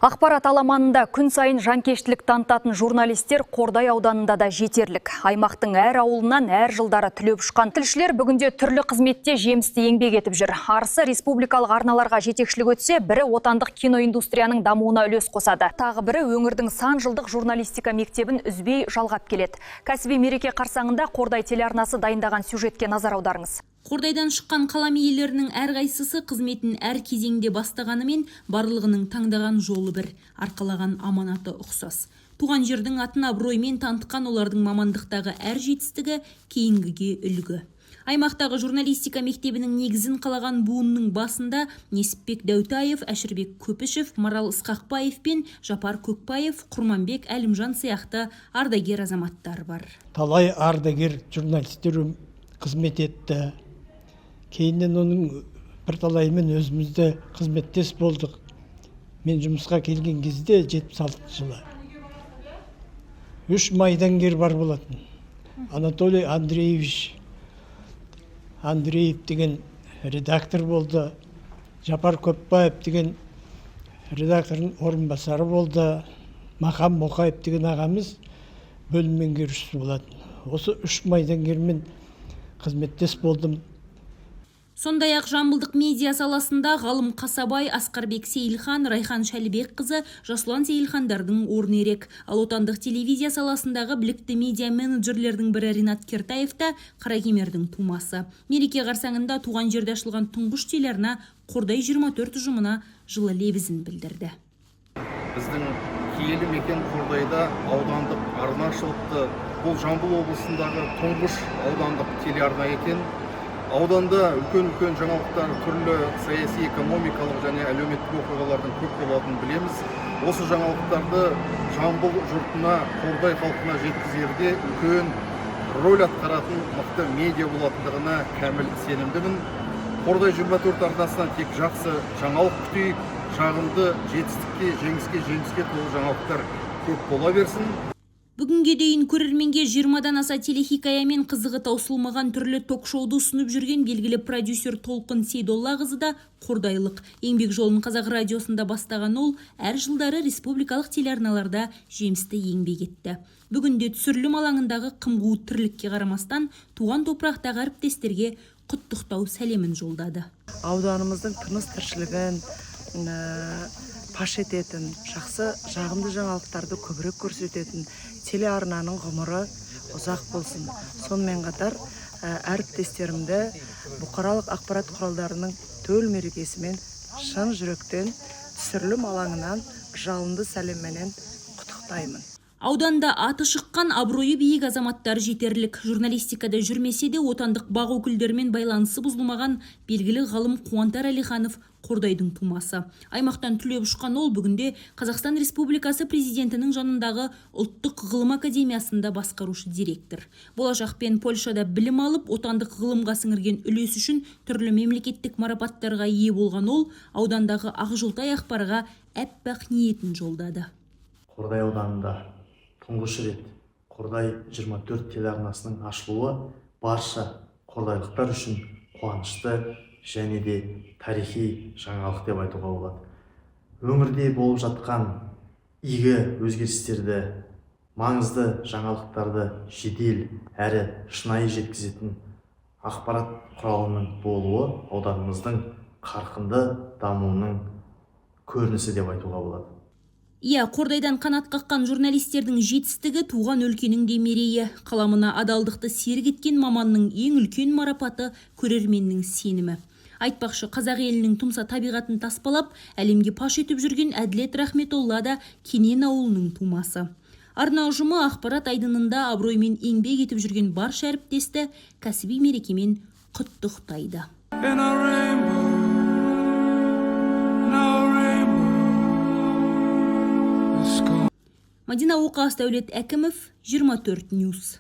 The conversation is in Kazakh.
Ақпарат аламанында күн сайын жанкештілік танытатын журналистер Қордай ауданында да жетерлік. Аймақтың әр ауылынан әр жылдары түлеп ұшқан тілшілер бүгінде түрлі қызметте жемісті еңбек етіп жүр. Арысы республикалық арналарға жетекшілік өтсе, бірі отандық киноиндустрияның дамуына үлес қосады. Тағы бірі өңірдің сан жылдық журналистика мектебін үзбей жалғап келеді. Кәсіби мереке қарсаңында Қордай телеарнасы дайындаған сюжетке назар аударыңыз. Қордайдан шыққан қалам иелерінің әрқайсысы қызметін әр кезеңде бастағанымен барлығының таңдаған жолы бір, арқалаған аманаты ұқсас. Туған жердің атын абыроймен танытқан олардың мамандықтағы әр жетістігі кейінгіге үлгі. Аймақтағы журналистика мектебінің негізін қалаған буынның басында Несіпбек Дәутаев, Әшірбек Көпішев, Марал Ысқақбаев пен Жапар Көкбаев, Құрманбек Әлімжан сияқты ардагер азаматтар бар. Талай ардагер журналистер қызмет етті. Кейіннен оның бірталайымен өзімізде қызметтес болдық. Мен жұмысқа келген кезде 76 жылы. 3 майдангер бар болатын. Анатолий Андреев деген редактор болды. Жапар Көпбаев деген редактордың орынбасары болды. Мақан Моқаев деген ағамыз бөлім меңгерушісі болатын. Осы 3 майдангермен қызметтес болдым. Сондай-ақ жамбылдық медиа саласында ғалым Қасабай, Асқарбек Сейілхан, Райхан Шәлібек қызы Жасұлан Сейілхандардың орны ерек. Ал отандық телевизия саласындағы білікті медиа менеджерлердің бірі Ринат Кертаев та Қаракемердің тумасы. Мереке қарсаңында туған жерде ашылған тұңғыш телеарна Қордай 24 ұжымына жылы лебізін білдірді. Біздің киелі мекен Қордайда аудандық арна ашылыпты. Бұл Жамбыл облысындағы тұңғыш аудандық телеарна екен. Ауданда үлкен жаңалықтар, түрлі саяси, экономикалық және әлеуметтік оқиғалардың көп болатынын білеміз. Осы жаңалықтарды Жамбыл жұртына, Қордай халқына жеткізерде үлкен рөл атқаратын мықты медиа болатындығына кәміл сенімдімін. Қордай 24 арнасынан тек жақсы жаңалық күтейік, жағымды жетістікке, жеңіске толы жаңалықтар көп бола берсін. Бүгінге дейін көрерменге 20-дан аса телехикая мен қызығы таусылмаған түрлі ток-шоуды ұсынып жүрген белгілі продюсер Толқын Сейдолла қызы да қордайлық. Еңбек жолын Қазақ радиосында бастаған ол, әр жылдары республикалық телеарналарда жемісті еңбек етті. Бүгінде түсірілім алаңындағы қым-қуыт тірлікке қарамастан туған топырақтағы әріптестерге құттықтау сәлемін жолдады. Ауданымыздың тыныс тіршілігін паш ететін, жақсы жағымды жаңалықтарды көбірек көрсететін телеарнаның ғұмыры ұзақ болсын. Сонымен қатар әріптестерімді бұқаралық ақпарат құралдарының төл мерекесімен шын жүректен түсірілім алаңынан жалынды сәлемменен құттықтаймын. Ауданда аты шыққан абыройы биік азаматтар жетерлік. Журналистикада жүрмесе де отандық бақ өкілдерімен байланысы бұзылмаған белгілі ғалым Қуантар Әлиханов Қордайдың тумасы. Аймақтан түлеп ұшқан ол бүгінде Қазақстан Республикасы президентінің жанындағы ұлттық ғылым академиясында басқарушы директор. Болашақ пен Польшада білім алып, отандық ғылымға сіңірген үлес үшін түрлі мемлекеттік марапаттарға ие болған ол аудандағы Ақжолтай Ақпарға әппақ ниетін жолдады. Қордай ауданында тұңғыш рет Қордай 24 телеарнасының ашылуы барша қордайлықтар үшін қуанышты және де тарихи жаңалық деп айтуға болады. Өңірде болып жатқан игі өзгерістерді, маңызды жаңалықтарды жедел әрі шынайы жеткізетін ақпарат құралының болуы ауданымыздың қарқынды дамуының көрінісі деп айтуға болады. Қордайдан қанат қаққан журналистердің жетістігі туған өлкенің де мерейі. Қаламына адалдықты серік еткен маманның ең үлкен марапаты көрерменнің сенімі. Айтпақшы, қазақ елінің тұмса табиғатын таспалап, әлемге паш етіп жүрген Әділет Рахметолла да Кенен ауылының тумасы. Арна ұжымы ақпарат айдынында абыроймен еңбек етіп жүрген барша әріптесті кәсіби мерекемен құттықтайды. Мадина Оқас, Дәулет Әкімов, 24 News.